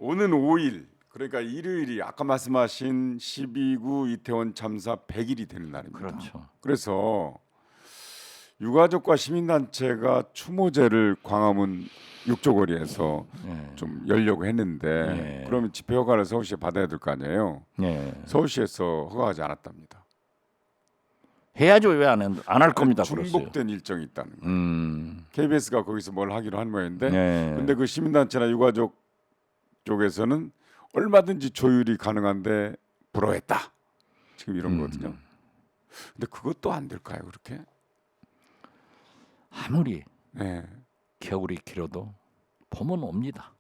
오는 5일 그러니까 일요일이 아까 말씀하신 12구 이태원 참사 100일이 되는 날입니다. 그렇죠. 그래서 유가족과 시민단체가 추모제를 광화문 육조거리에서 예. 좀 열려고 했는데 예. 그러면 집회 허가를 서울시에 받아야 될 거 아니에요. 예. 서울시에서 허가하지 않았답니다. 해야죠. 왜 안 할 겁니다. 그랬어요. 중복된 일정이 있다는 거예요. KBS가 거기서 뭘 하기로 한 모양인데 예. 근데 그 시민단체나 유가족 쪽에서는 얼마든지 조율이 가능한데 불허했다. 지금 이런 거거든요. 근데 그것도 안 될까요, 그렇게? 아무리 네, 겨울이 길어도 봄은 옵니다.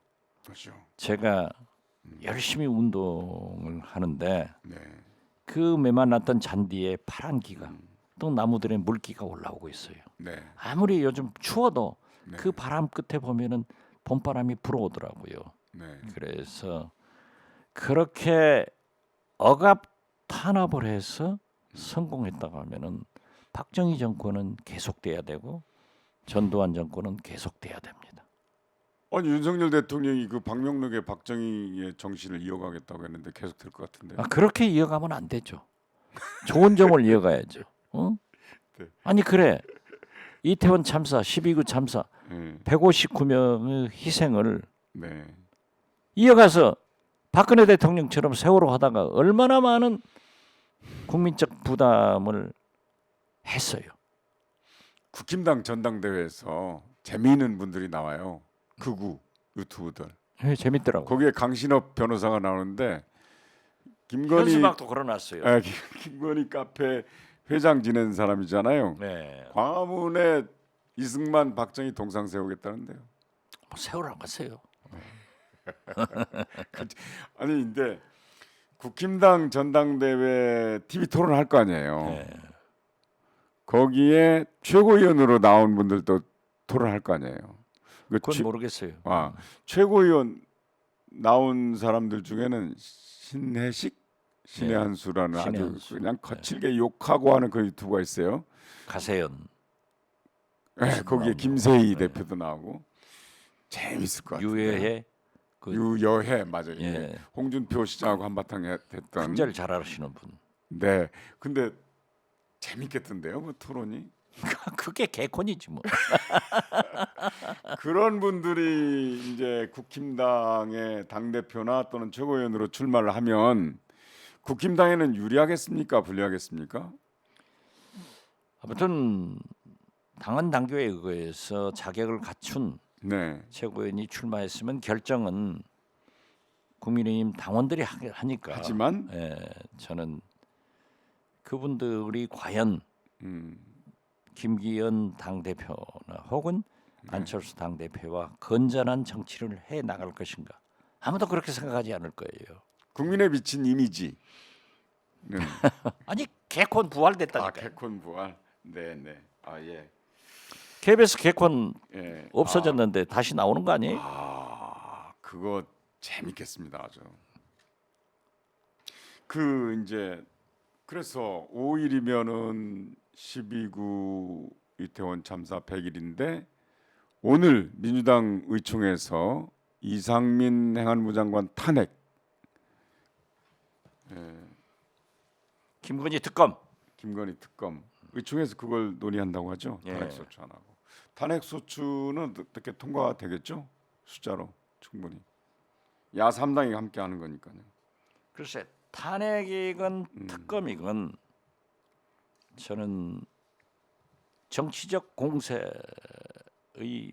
그렇죠. 제가 열심히 운동을 하는데 네, 그 메말랐던 잔디에 파란 기가 또 나무들의 물기가 올라오고 있어요. 네, 아무리 요즘 추워도 네. 그 바람 끝에 보면은 봄바람이 불어오더라고요. 네, 그래서 그렇게 억압 탄압을 해서 성공했다고 하면은 박정희 정권은 계속돼야 되고 전두환 정권은 계속돼야 됩니다. 아니 윤석열 대통령이 그 방명록에 박정희의 정신을 이어가겠다고 했는데 계속 될 것 같은데. 그렇게 이어가면 안 되죠. 좋은 점을 이어가야죠. 어? 네. 아니 그래 이태원 참사, 12구 참사, 네, 159명의 희생을 네, 이어가서 박근혜 대통령처럼 세월호 하다가 얼마나 많은 국민적 부담을 했어요. 국힘당 전당대회에서 재미있는 분들이 나와요. 극우 유튜브들. 재밌더라고. 거기에 강신업 변호사가 나오는데 김건희 현수막도 걸어놨어요. 김건희 카페 회장 지낸 사람이잖아요. 네. 광화문에 이승만 박정희 동상 세우겠다는데요. 세월호 안 갔어요. 아니 근데 국힘당 전당대회 TV 토론 할 거 아니에요. 네. 거기에 최고위원으로 나온 분들도 토론할 거 아니에요. 그건 모르겠어요. 최고위원 나온 사람들 중에는 신혜식, 신의 네. 한수라는 신의 아주 한수. 그냥 거칠게 욕하고 하는 그 유튜브가 있어요. 가세연. 네, 거기에 김세희 대표도 나오고 재밌을 것 같아요. 유해의 그 유여해 맞아요. 예. 홍준표 시장하고 한바탕 했던. 큰절 잘하시는 분. 네, 근데 재밌겠던데요, 그 토론이. 그게 개콘이지 뭐. 그런 분들이 이제 국힘당의 당 대표나 또는 최고위원으로 출마를 하면 국힘당에는 유리하겠습니까, 불리하겠습니까? 아무튼 당헌 당규에 의거해서 자격을 갖춘 네, 최고위원이 출마했으면 결정은 국민의힘 당원들이 하니까. 하지만 저는 그분들이 과연 김기현 당 대표나 혹은 안철수 당 대표와 건전한 정치를 해 나갈 것인가? 아무도 그렇게 생각하지 않을 거예요. 국민에 비친 이미지는 아니 개콘 부활됐다니까. 개콘 부활. 네, 네. 예. KBS 개콘 예. 없어졌는데 다시 나오는 거 아니에요? 그거 재밌겠습니다, 아주. 그 이제 그래서 5일이면은 12구 이태원 참사 100일인데 오늘 민주당 의총에서 이상민 행안부 장관 탄핵, 김건희 특검. 김건희 특검 의총에서 그걸 논의한다고 하죠. 예. 탄핵 소추 안 하고. 탄핵 소추는 어떻게 통과되겠죠? 숫자로 충분히. 야 3당이 함께 하는 거니까요. 글쎄 탄핵이건 특검이건 저는 정치적 공세의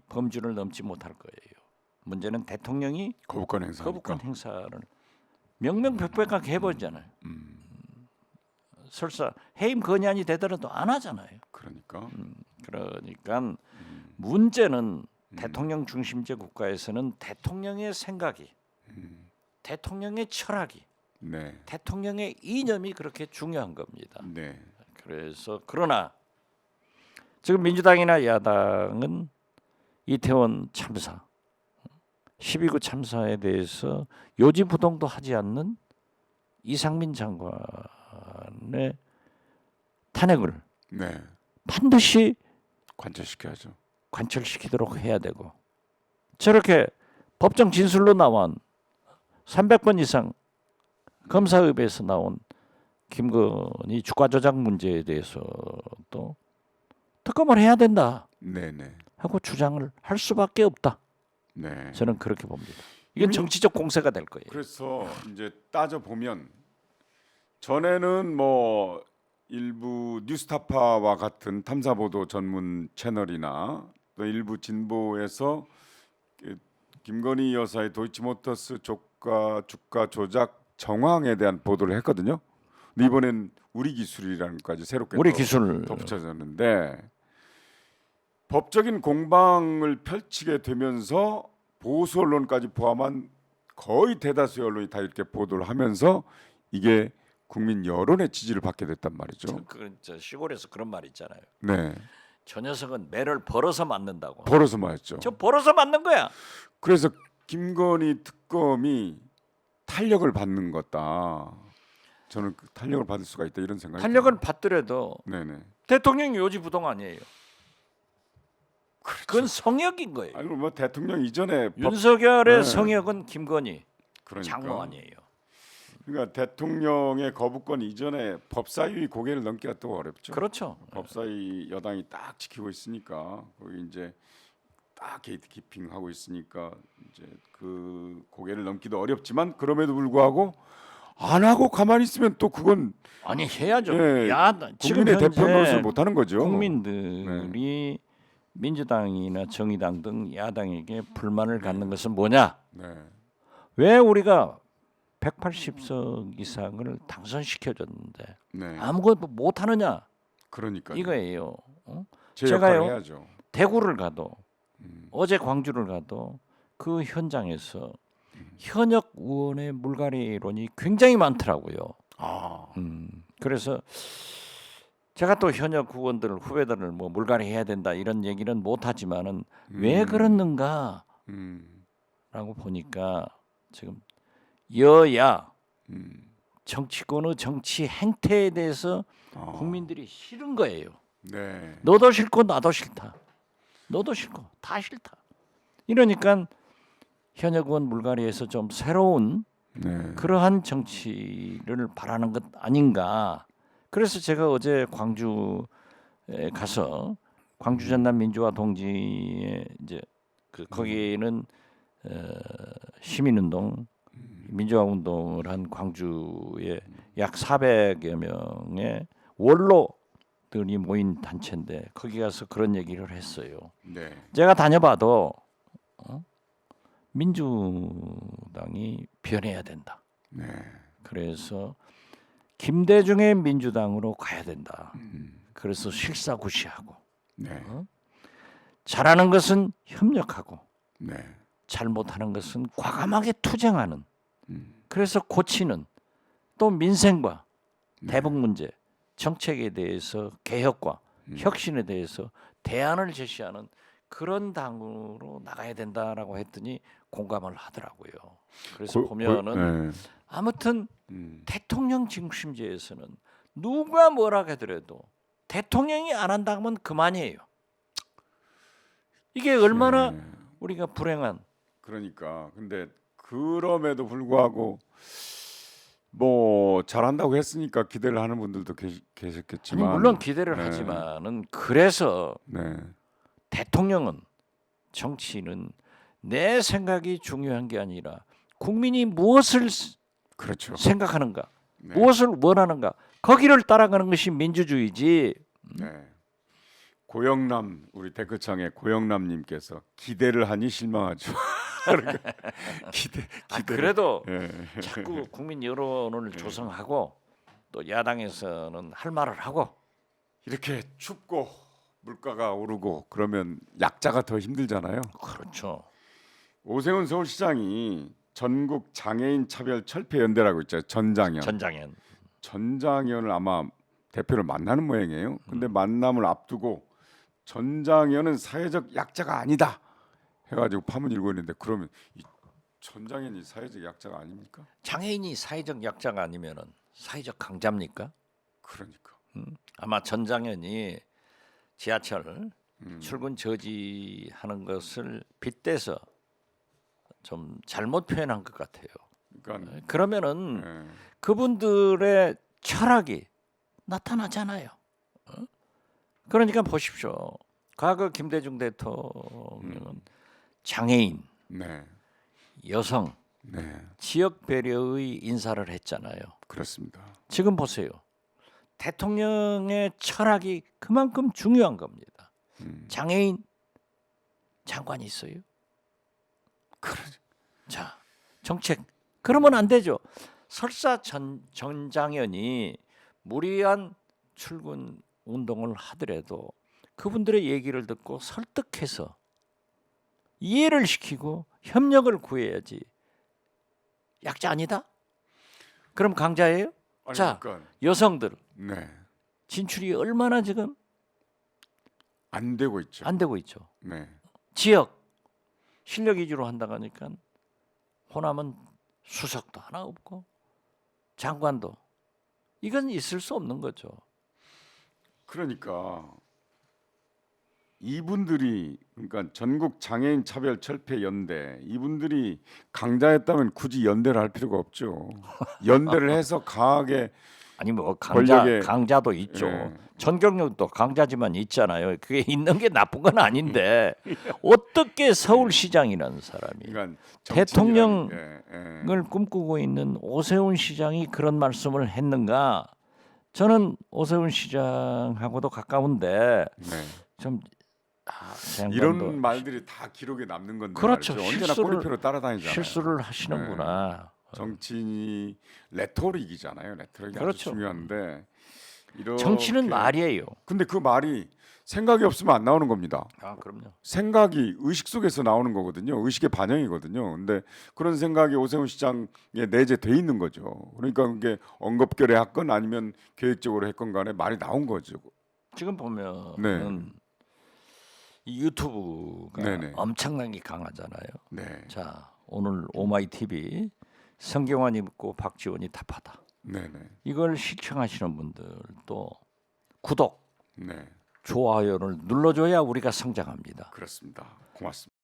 범주를 넘지 못할 거예요. 문제는 대통령이 거부권 행사니까. 거부권 행사를 명명백백하게 해버리잖아요. 설사 해임 건의안이 되더라도 안 하잖아요. 그러니까. 그러니까 문제는 대통령 중심제 국가에서는 대통령의 생각이, 대통령의 철학이, 네. 대통령의 이념이 그렇게 중요한 겁니다. 네. 그래서 그러나 지금 민주당이나 야당은 이태원 참사, 12구 참사에 대해서 요지부동도 하지 않는 이상민 장관의 탄핵을 네. 반드시 관철시켜야죠. 관철시키도록 해야 되고 저렇게 법정 진술로 나온 300번 이상 검사협에서 나온 김건희 주가 조작 문제에 대해서도 특검을 해야 된다 네네. 하고 주장을 할 수밖에 없다. 네. 저는 그렇게 봅니다. 이건 정치적 공세가 될 거예요. 그래서 이제 따져 보면 전에는 뭐 일부 뉴스타파와 같은 탐사보도 전문 채널이나 또 일부 진보에서 그 김건희 여사의 도이치모터스 주가 조작 정황에 대한 보도를 했거든요. 근데 이번엔 우리 기술이라는 것까지 새롭게 우리 또 기술 덧붙여졌는데 법적인 공방을 펼치게 되면서 보수 언론까지 포함한 거의 대다수의 언론이 다 이렇게 보도를 하면서 이게 국민 여론의 지지를 받게 됐단 말이죠. 저 시골에서 그런 말 있잖아요. 네, 저 녀석은 매를 벌어서 맞는다고. 벌어서 말했죠. 저 벌어서 맞는 거야. 그래서 김건희 특검이 탄력을 받는 거다. 저는 그 탄력을 받을 수가 있다 이런 생각이 탄력을 받더라도 네네. 대통령이 요지부동 아니에요. 그건 성역인 거예요. 아니 뭐 대통령 이전에 윤석열의 네. 성역은 김건희 그러니까. 장모 아니에요. 그러니까 대통령의 거부권 이전에 법사위 고개를 넘기가 또 어렵죠. 그렇죠. 법사위 여당이 딱 지키고 있으니까 거기 이제 딱 게이트키핑하고 있으니까 이제 그 고개를 넘기도 어렵지만 그럼에도 불구하고 안 하고 가만히 있으면 또 그건 아니 해야죠. 예, 지금 국민의 대표 노릇을 현재 못 하는 거죠. 국민들이 민주당이나 정의당 등 야당에게 불만을 갖는 것은 뭐냐? 네, 왜 우리가 180석 이상을 당선시켜줬는데 네. 아무것도 못 하느냐? 그러니까 이거예요. 제 제가요. 역할을 해야죠. 대구를 가도 어제 광주를 가도 그 현장에서 현역 의원의 물갈이론이 굉장히 많더라고요. 아, 그래서 제가 또 현역 의원들 후배들을 뭐 물갈이해야 된다 이런 얘기는 못하지만은 왜 그랬는가라고 음, 보니까 지금 여야 음, 정치권의 정치 행태에 대해서 아, 국민들이 싫은 거예요. 네, 너도 싫고 나도 싫다. 너도 싫고 다 싫다. 이러니까 현역 의원 물갈이에서 좀 새로운 네, 그러한 정치를 바라는 것 아닌가. 그래서 제가 어제 광주에 가서 광주 전남 민주화 동지에 이제 그 거기는 시민운동 민주화 운동을 한 광주에 약 400여 명의 원로들이 모인 단체인데 거기 가서 그런 얘기를 했어요. 네, 제가 다녀봐도 민주당이 변해야 된다. 네, 그래서 김대중의 민주당으로 가야 된다. 그래서 실사구시하고 네, 잘하는 것은 협력하고 네, 잘못하는 것은 과감하게 투쟁하는 그래서 고치는 또 민생과 대북 문제 정책에 대해서 개혁과 혁신에 대해서 대안을 제시하는 그런 당으로 나가야 된다라고 했더니 공감을 하더라고요. 그래서 보면은 네, 아무튼 대통령 중심제에서는 누가 뭐라 하더라도 대통령이 안 한다 하면 그만이에요. 이게 얼마나 네. 우리가 불행한 그러니까 근데 그럼에도 불구하고 뭐 잘한다고 했으니까 기대를 하는 분들도 아니, 계셨겠지만 물론 기대를 네. 하지만은 그래서 네, 대통령은 정치는 내 생각이 중요한 게 아니라 국민이 무엇을 그렇죠. 생각하는가, 네. 무엇을 원하는가 거기를 따라가는 것이 민주주의지. 네. 고영남 우리 댓글창에 고영남님께서 기대를 하니 실망하죠. 그러니까 기대. 그래도 예. 자꾸 국민 여론을 조성하고 또 야당에서는 할 말을 하고 이렇게 춥고 물가가 오르고 그러면 약자가 더 힘들잖아요. 그렇죠. 오세훈 서울시장이 전국 장애인 차별 철폐 연대라고 있죠. 전장현. 전장현을 아마 대표를 만나는 모양이에요. 근데 만남을 앞두고 전장현은 사회적 약자가 아니다 해가지고 파문 일고 있는데 그러면 이 전장현이 사회적 약자가 아닙니까? 장애인이 사회적 약자가 아니면은 사회적 강자입니까? 그러니까. 아마 전장현이 지하철 출근 저지하는 것을 빗대서 좀 잘못 표현한 것 같아요. 그러니까 그러면은 예. 그분들의 철학이 나타나잖아요. 그러니까 보십시오. 과거 김대중 대통령은 장애인, 네. 여성, 네. 지역 배려의 인사를 했잖아요. 그렇습니다. 지금 보세요. 대통령의 철학이 그만큼 중요한 겁니다. 장애인 장관이 있어요. 자, 정책 그러면 안 되죠. 설사 전장현이 무리한 출근 운동을 하더라도 그분들의 얘기를 듣고 설득해서 이해를 시키고 협력을 구해야지. 약자 아니다? 그럼 강자예요? 아니, 자, 그러니까 여성들 네. 진출이 얼마나 지금 안 되고 있죠. 안 되고 있죠. 네. 지역 실력 위주로 한다고 하니까 호남은 수석도 하나 없고 장관도 이건 있을 수 없는 거죠. 그러니까 이분들이 그러니까 전국 장애인 차별 철폐 연대 이분들이 강자였다면 굳이 연대를 할 필요가 없죠. 연대를 해서 강하게 아니 뭐 권력의- 강자도 있죠. 예. 전경련도 강자지만 있잖아요. 그게 있는 게 나쁜 건 아닌데 어떻게 서울시장이라는 사람이 그러니까 대통령을 정치인이라는 게, 꿈꾸고 있는 오세훈 시장이 그런 말씀을 했는가? 저는 오세훈 시장하고도 가까운데 네. 좀 이런 말들이 다 기록에 남는 건데 그렇죠. 말이죠. 언제나 꼬리표로 따라다니잖아요. 실수를 하시는구나. 정치인이 레토릭이잖아요. 레토릭이 그렇죠. 아주 중요한데 이렇게 정치는 말이에요. 근데 그 말이 생각이 없으면 안 나오는 겁니다. 아, 그럼요. 생각이 의식 속에서 나오는 거거든요. 의식의 반영이거든요. 근데 그런 생각이 오세훈 시장에 내재돼 있는 거죠. 그러니까 그게 언급결에 했건 아니면 계획적으로 했건 간에 말이 나온 거죠. 지금 보면은 네. 이 유튜브가 네네. 엄청나게 강하잖아요. 네. 자, 오늘 오마이 TV 성경환이 묻고 박지원이 답하다. 네네. 이걸 시청하시는 분들도 구독, 네. 좋아요를 눌러줘야 우리가 성장합니다. 그렇습니다. 고맙습니다.